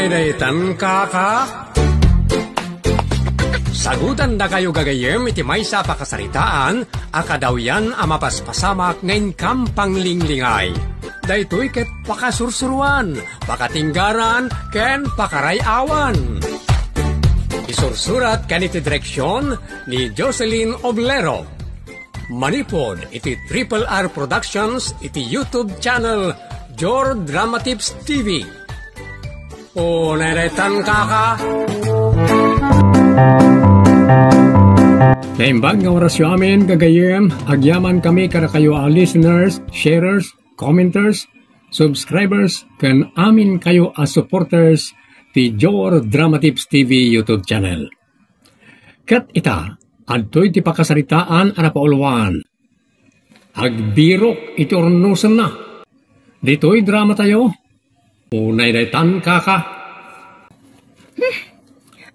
Unay-daytan ka? Sagutan na kayo gagayem iti maysa pakasaritaan, akadaw yan amapaspasamak ngayon kampang linglingay. Daytoy ket pakasursuruan, pakatinggaran, ken pakarayawan. Isursurat kaniti direksyon ni Jocelyn Oblero. Manipod iti Triple R Productions iti YouTube channel Jor Drama Tips TV. O nairetan ka? Naimbag nga orasyo amin gagayem, agyaman kami kada kayo listeners, sharers, commenters, subscribers, kan amin kayo supporters ti Jor Drama Tips TV YouTube channel. Kat ita, adtoy ti pakasaritaan anapauluan. Agbirok iti ornusan na. Dito'y drama tayo. Unay daytan ka.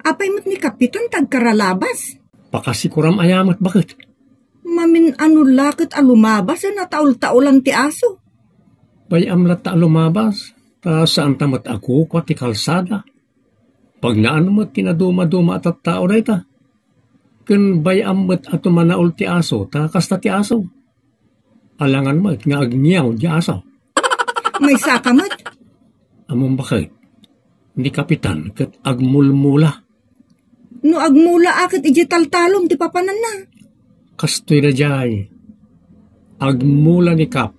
Apay mo't ni Kapitan tagkaralabas. Pakasikuram ayamat bakit? Mamin lakit alumabas na taul-taulan ti aso. Bayam lata alumabas. Ta saan tamat ako kwa ti kalsada. Pag naan mo't tinaduma-duma at tao na ita. Kun bayam mo't ato manaul ti aso, ta kasta ti aso. Alangan mo't nga agnyaw di aso. May sakamat. Among bakit? Ni Kapitan kat agmulmula. No agmula akit ijital-talom ti papanan na. Kastoy na jay. Agmula ni Kap.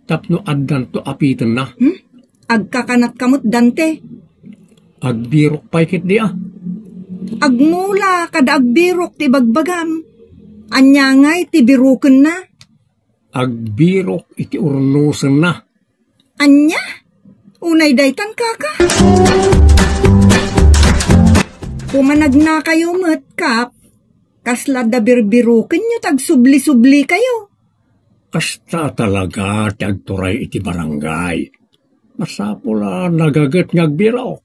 Tapno addan to apitan na. Agkakanat kamot dante. Agbirok pa ikit di Agmula kada agbirok ti bagbagam. Anyangay ti biruken na. Agbirok iti urnusan na. Anya? Unay daytan kaka. Pumanag na kayo mat, Kap. Kasla da birbiruken nyo, tagsubli-subli kayo. Kasta talaga tagturay iti barangay. Masapula nagagat ngagbirok.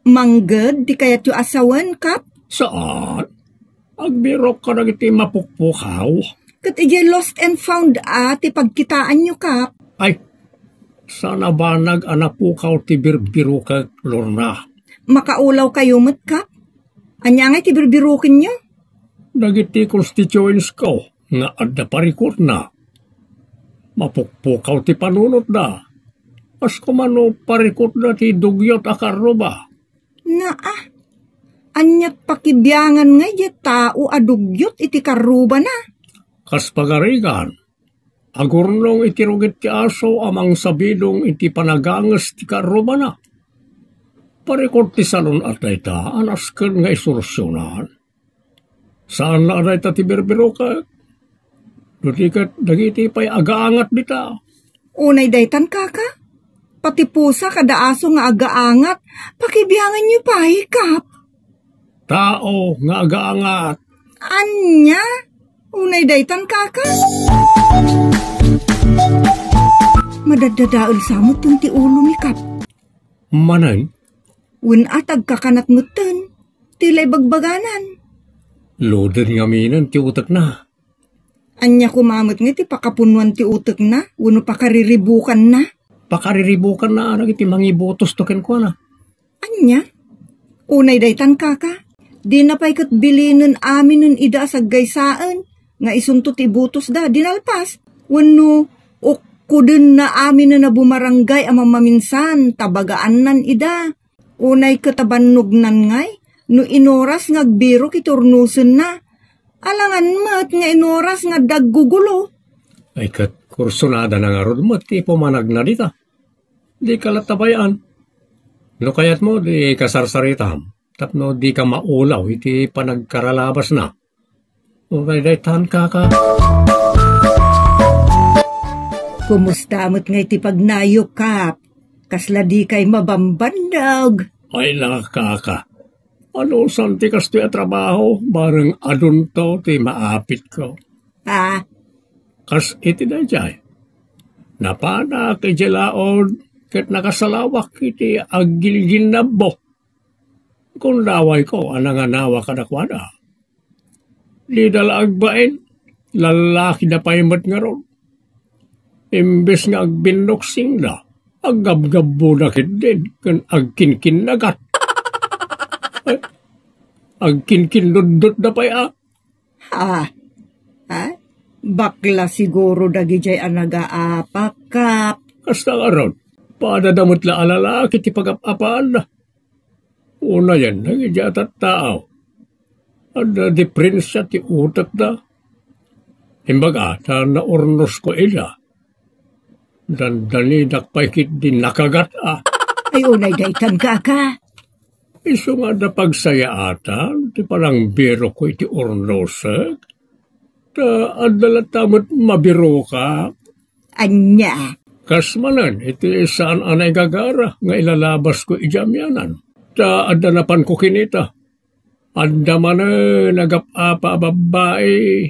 Manggad, di kayat yu asawan, Kap? Saan? Agbirok ka na iti mapukpukaw. Kat iji lost and found ti pagkitaan nyo, Kap. Ay, sana ba nag-anapukaw ti birbiro ka, Lorna? Makaulaw kayo mat, Kap? Anya nga ti birbiruken nyo? Nagiti constituents ko, nga adda parikot na. Mapukpukaw ti panunot na. As kumano parikot na ti dugyot akarro ba? Anyat pakibiyangan nga iti tao adugyot iti karuba na. Kas pagarigan, agurnong iti rugit ti aso amang sabidong iti panagangas ti karuba na. Parikot ti salon at dayta, anasken nga isolusyonan. Saan na dayta ti birbiro ka? Dutikat dagiti pa'y agaangat dita. Unay daytan kaka? Pati pusa kada aso nga agaangat, pakibiyangan niyo pa, Kap. Tao nga agaangat. Anya? Unay daytan kaka? Madadadaol samot yung ti ulo ni Kap. Manay? Wen atag kakanat ngutan, tilay bagbaganan. Loder nga minan ti utak na. Anya kumamot nga ti pakapunuan ti utak na, wano pakariribukan na. Pakariribukan na iti mangibotos token ko na. Anya? Unay daytan kaka, di na pa'y kat bilinin amin nun ida sa gaysaan, nga isuntot ibutos da, dinalpas. Wano, kudin na amin na bumarangay amang maminsan, tabagaan nan ida. Unay katabanugnan ngay, no inoras ngagbiro kiturnusin na. Alangan mat nga inoras nga daggugulo. Ay kat kursunada na nga rod mo, ti pumanag na dita. Di ka latabayan. No kayat mo, di kasarsaritam. Tapno di ka maulaw, iti panagkaralabas na. Okay, daytan kaka. Kumusta mo't nga iti pagnayo, Kap? Kasla di kay mabambandag. Ay nakaka. Ano santi kasto ya trabaho? Barang adun to ti maapit ko. Kas iti na jay. Napana kay jelaon ket nakasalawak iti agilgil na bo. Kung laway ko, ananganawa kadakwada. Di dala agbain, lalaki na paimat nga ron. Imbes nga agbinoksing na, Agab-gabo na din, kan agkin-kin nagat. Agkin-kin lundot na pa Ha? Bakla siguro dagijay ang nag-aapak, Kap. Kasta nga ron, padadamot la alalaki ti pag-apapaan na. Una yan, nagijat at tao. Ada di prinsya ti utak na. Imbaga, na ornos ko ila. Dan dalidak paikit din nakagat Ay unay daytan ka. Iso nga na pagsaya atan, ti parang biro ko iti ornosek. Ta adalat tamot mabiro ka. Anya? Kasmanan, iti saan anay gagara, nga ilalabas ko ijamyanan. Ta adanapan ko kinita. Anda man nagap-apa babae,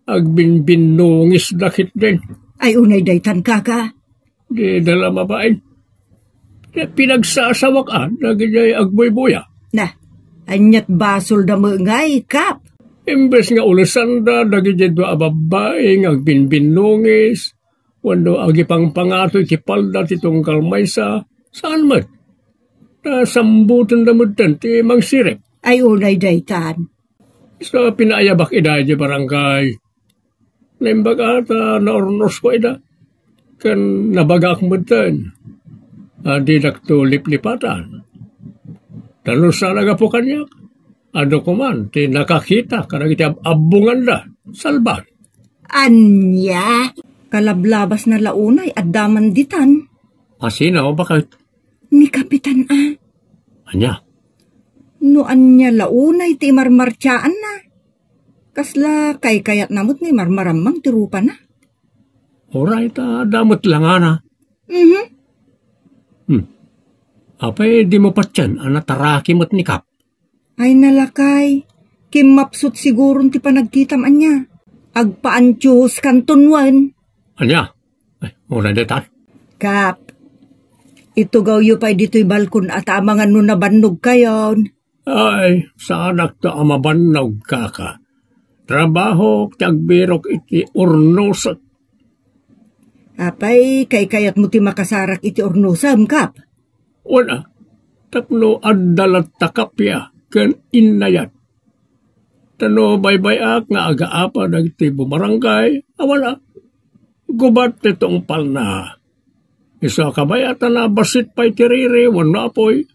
agbinbinungis dakit din. Ay unay daytan ka. Di dala mabain. Pinagsasawak nagijay agboy-boya. Na, anyat basol da ngay, Kap. Imbes nga ulasan da, nagijay doa babae, agbinbinungis, wando agipang pangatoy kipalda titong kalmaysa, saan man? Sambutan da mudan, ti mang sirip. Ay unay daytan. Sa pinaayabak ida di barangay. Naimbag ata na ornos ko ida. Kan nabagak mudan. Di nakto liplipatan. Tanong sa nagapo kanyak. Ano ko man, ti nakakita, karang iti abungan da, salban. Anya? Kalablabas na launay at daman ditan. Asina o bakit? Ni Kapitan Anya? No anya launay ti marmartsaan na. Kasla kay kayat namot ni marmaramang tirupa na. Alright, damot lang ana. Apay di mo patyan, nataraki mo't ni Kap. Ay nalakay, kimapsot siguro ti panagkitam anya. Agpaantyos kantunwan. Anya? Ay, muna detan. Kap, ito gawyo pa'y dito'y balkon at amangan no nabannog kayon. Ay, saanak to amabannog ka. Trabaho, tagbirok iti ornosat. Apay, kay kayat mo ti makasarak iti ornosam, Kap. Wala, tapno adalat takapya, kan inayat. Tano baybayak nga agaapa nagiti bumarangay, wala. Gubat itong palna. Isa kabayatan na basit pa'y tiriri, wala po'y.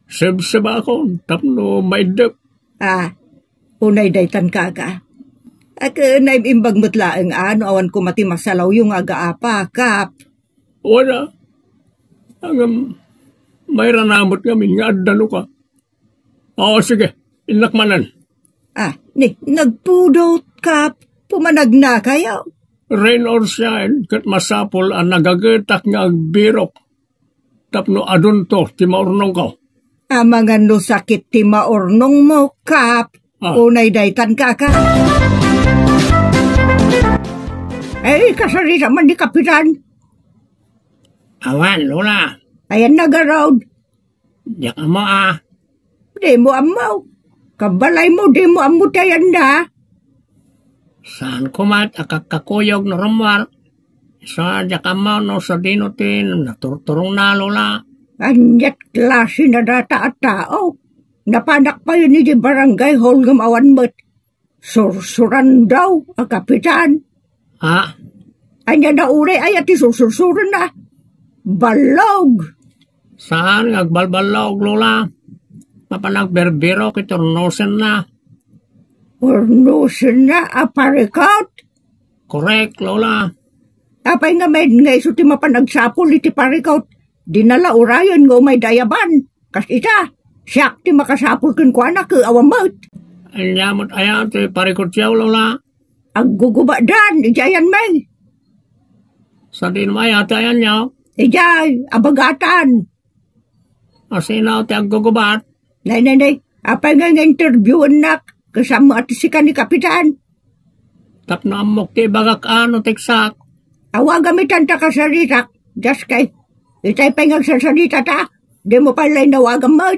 Seb-seba ako, tapno maidep. Unay daytan ka. Naimbag mutlaang awan ko mati masalaw yung agaapa, Kap. Wala. Hanggang may ranamot kami nga adano ka. Oo, sige, inakmanan. Nagpudot, Kap. Pumanag na kayo. Rain or shine, kat masapol ang nagagetak nga agbirok. Tapno adun to, ti maurnong ko. Mga no sakit ti maurnong mo, Kap. Unay daytan ka. Ay, kasarita man ni Kapitan. Awan, Lola. Ayan nag-around. Yak mo Di mo amaw. Kabalay mo, di mo amutayan na. Saan kumat akakakuyog na rumwar? Sa yak mo no sa dinutin, naturturong na, Lola. Anyat klase na data at tao. Napanak pa yun ni di barangay hall gumawan mo't. Sursuran daw, ang Kapitan. Anya na uri ay ati sursuran na. Balog. Saan ngagbalbalog, Lola? Mapanagberbiro kiturnosen na. Ornosen na, aparikaut? Correct, Lola. Apay nga med nga iso ti mapanagsapol iti parikaut. Dinala urayon nga may dayaban. Kas ita, siyak ti makasapol kin kwa na ke awamot. Anyamot ayan ti parikot yaw, Lola. Agguguba dan, ijayan may. Sa din maya ti ayan yaw. Ijay, abagatan. Asinaw ti aggugubat. Nay, apay nga interviewan nak. Kasama at si ni Kapitan. Tapno amok ti bagak tiksak. Awagamitan ta kasaritak. Just kay, itay pa'y ngagsasalita ta. Di mo pala'y nawagamot.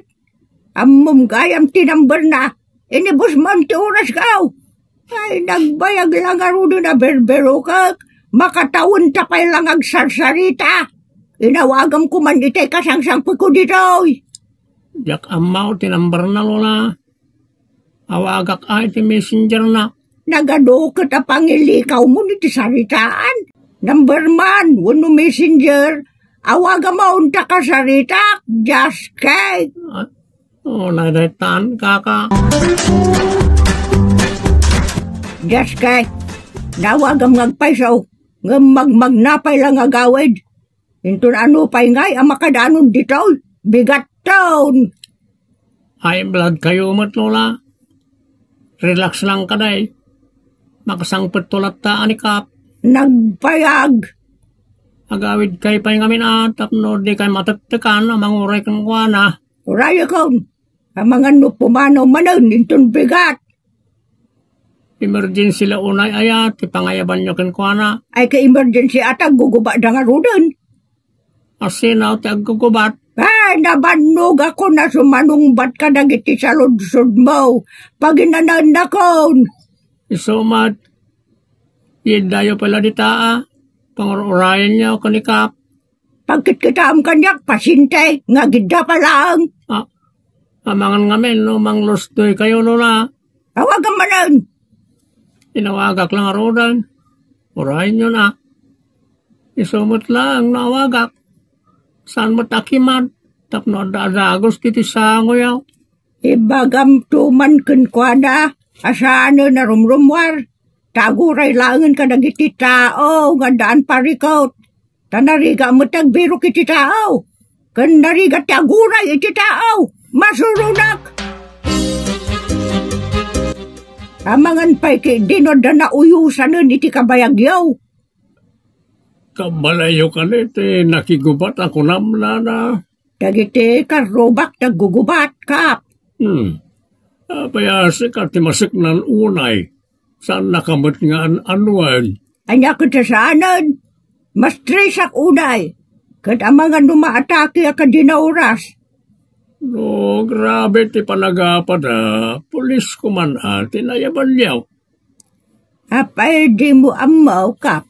Amom gayam tinambar na. Inibus man ti oras kaw. Ay, nagbayag lang arudo na berbero kak. Makatawon ta pa'y lang agsasalita. Inawagam ko man itay kasangsangpoy ko dito. Jak amaw tinambar na lola. Awagak ay ti messenger na. Nagadukot a pangilikaw mo niti saritaan. Number man, wano messenger. Awagam mo unta ka saritak. Just kay. Nadaitan kaka. Just kay. Nawagam ngagpaysaw. Magmagnapay lang agawid. Into na ano pa'y ngay ang makadanon dito. Bigat taon. High blood kayo mat lola. Relax lang ka day. Makasangpet tulat ta anikap. Nagpayag. Agawid kay pa'y ngamin tapno di kay matattekan ang manguray kang kuwana. Uraya kon. Ang mga nupumano manan inton bigat. Emergency la unay ayat. Ipangayaban nyo kang kuwana. Ay ka-emergency atag guguba da nga rudan. Asinaw ti aggugubat. Ay, nabanog ako na sumanungbat ka dagiti sa ludsod mo. Pag inanandakon. Isumat. Idayo pala di taa. Pangurayan niya ako ni Kap. Pagkit kita ang kanyak, pasintay. Nga gida pa lang. Amangan ngamin, no, mang lustoy kayo lola. Awagan manan. Inawagak lang arodan. Urayan nyo na. Isumot lang, nawagak. Saan matakiman? Tapno dadagos kiti sango yaw. Ibagam tuman kenkwana. Asano na rumrumwar. Taguray langan ka nagiti tao. Ngandaan parikot. Tanariga mo tagbiro kiti tao. Kanariga taguray iti tao. Masurunak. Amangan pa'y dinod na uyusan nun iti kabayagyaw. Kabalayo ka niti, nakigubat ako namla na. Dagiti karobak naggugubat, Kap. Paya sikat ti masik nan unay. Saan nakamot nga anuan? Anya kita saanan. Mas tresak unay. Kat amangan numaatake ka dinauras. No, grabe ti panagapad Pulis ko man tinayaban niyaw. Apay di mo amaw, Kap.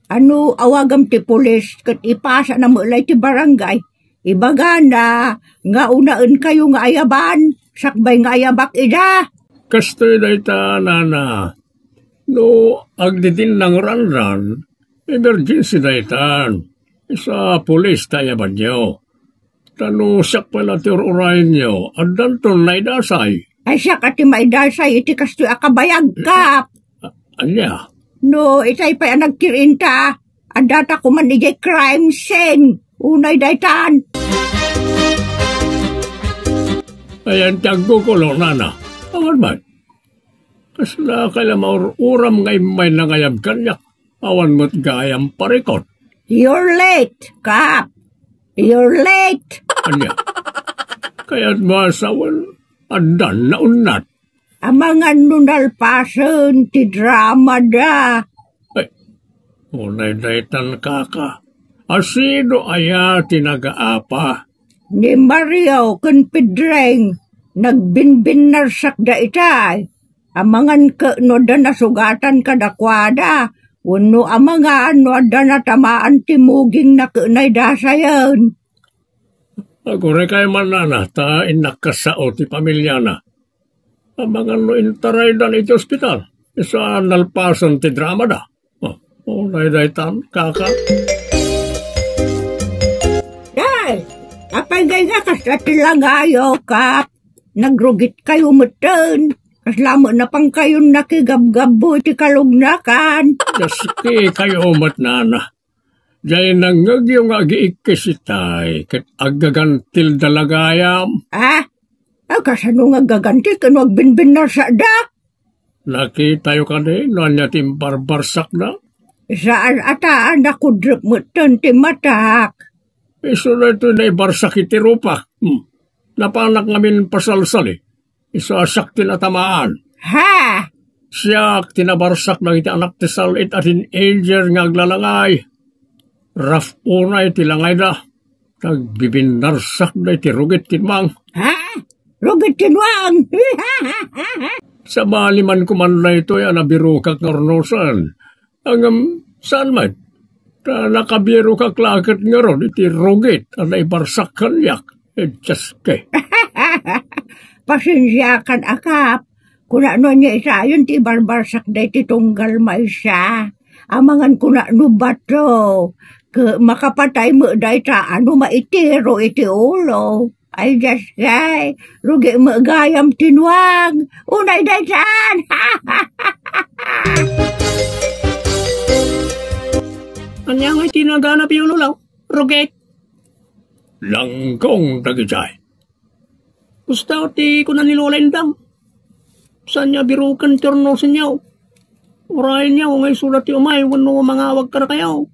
Ano awagam ti pulis kat ipasa na mulay ti barangay. Ibaga na nga unaan kayo nga ayaban. Sakbay nga ayabak ida. Kastoy na ita, nana. No, agditin ng ranran. Emergency na itan. Isa pulis tayaban niyo. Tano siyak pala ti urayan niyo. Adanton na idasay. Ay siya ka ti maidasay iti kastoy akabayag, Kap. Anya? No, itay pa nagkirinta. Adata ko man ijay crime scene. Unay daytan. Ayan tiyaggo ko lo, nana. Awan man. Kasla kaya uram ngay may nangayam kanyak. Awan mo't gayam parikot. You're late, Kap. You're late. Anya? Kaya't masawan. Adan na unat. Amangan nunalpasan ti drama da. Ay, unay daytan kaka. Asido aya tinagaapa. Ni Mario kan Pedreng nagbinbin narsak da itay. Amangan ka no da nasugatan kadakwada. Uno amangan no da natamaan ti muging na kanay da sayan. Ako rekay manana ta inakasao ti pamilya na. Amangan no intaray dan iti ospital. Isa nalpasan ti drama da. Unay daytan kaka. Day, apagay nga kasla tilagayo, Kap. Nagrugit kayo matan. Kaslamo na pang kayo nakigabgabo ti kalugnakan. Daski kayo mat nana. Diyay nangag yung agiikisitay kat agagantil dalagayam. Kasano nga gaganti kan wag binbin na sa da? Nakita yung kanay, nanya tim barbarsak na. Saan ataan ako drip mo ti matak? Iso na ito na ibarsak iti rupak. Napanak ngamin pasalsal Isasak tinatamaan. Ha? Siyak tinabarsak na iti anak ti salit at teenager nga aglalangay. Raf unay tilangay na. Nagbibinarsak na iti rugit kinmang. Ha? Rugit kinmang? Sa baliman kuman na ito ay anabiro kak nornosan. Saan man? Nakabiro ka klaket nga ron, iti rugit, anay barsak kanyak. Diyas ke. Pasensya kan akap. Kung ano niya isa, yun ti barbarsak da iti tunggal may siya. Amangan kung ano bato. Makapatay mo da ita, ano maitiro iti ulo. Ay, just kay, rugi mo gayam tinwag. Unay da itaan. Anyang ay tinaganap yung lulaw, rugit. Langkong dagijay. Gusto ti ko na nilolendam. Saan niya birukan turno sa niyaw? Urahin niyaw ngay sulat ti umay, wano mangawag ka na kayaw.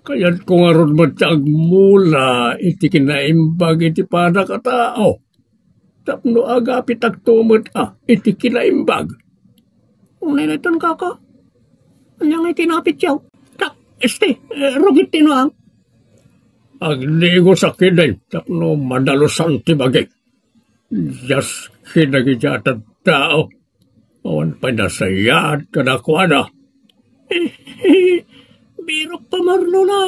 Kaya't kung aron matag mula, iti kinaimbag iti pada ka tao. Tapno agapit agtumot iti kinaimbag. Unay na itan kaka. Anyang ay tinapit yaw. Rugit tinuang. Agnigo sa kinay, tapno madalosan ti bagay. Just kinagijatad tao. Awan pa nasayad kadakwana. Birok pa marno na.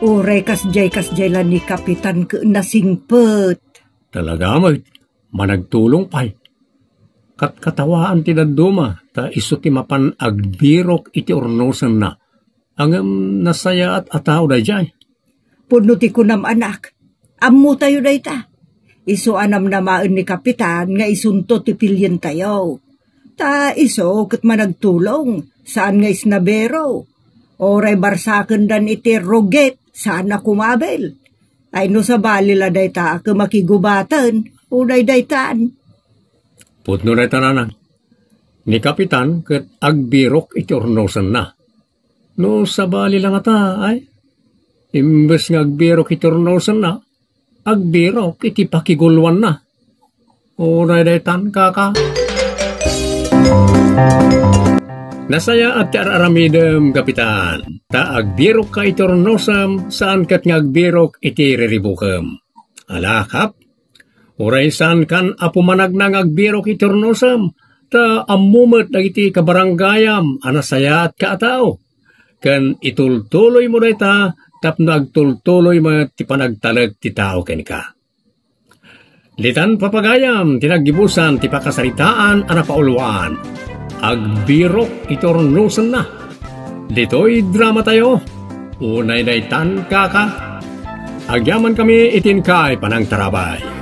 Uray kasjay lang ni Kapitan ke nasingpet. Talaga may managtulong pa'y. Katkatawaan ti daduma, ta iso ti mapan agbirok iti ornosan na. Ang nasaya at ataw da jay. Puno ti kunam anak, ammo tayo da ita. Iso anam namaan ni Kapitan nga isunto ti pilyen tayo. Ta iso kat managtulong, saan nga isnabero. Oray barsaken dan iti roget, saan na kumabel. Ay no sa balila da ita, makigubatan, unay da itaan. Putno na tananan. Ni Kapitan ket agbirok iti ornosan na. No sabali lang ata ay. Imbes nga agbirok iti ornosan na, agbirok iti pakigulwan na. Unay daytan kaka. Nasaya at kararamidem, Kapitan. Ta agbirok ka iti ornosam, saan kat nga agbirok iti riribukem. Alakap. Uray saan kan apumanag nang agbirok iturnosam, ta amumet dagiti kabaranggayam, anasaya at kaatao. Kan itultuloy mo na ita, tapno agtultuloy mo ti panagtalag ti tao ken ka. Litan papagayam, tinagibusan ti pakasaritaan anapauluan. Agbirok iturnosan na. Dito'y drama tayo. Unay daytan kaka. Agyaman kami itin kay panang tarabay.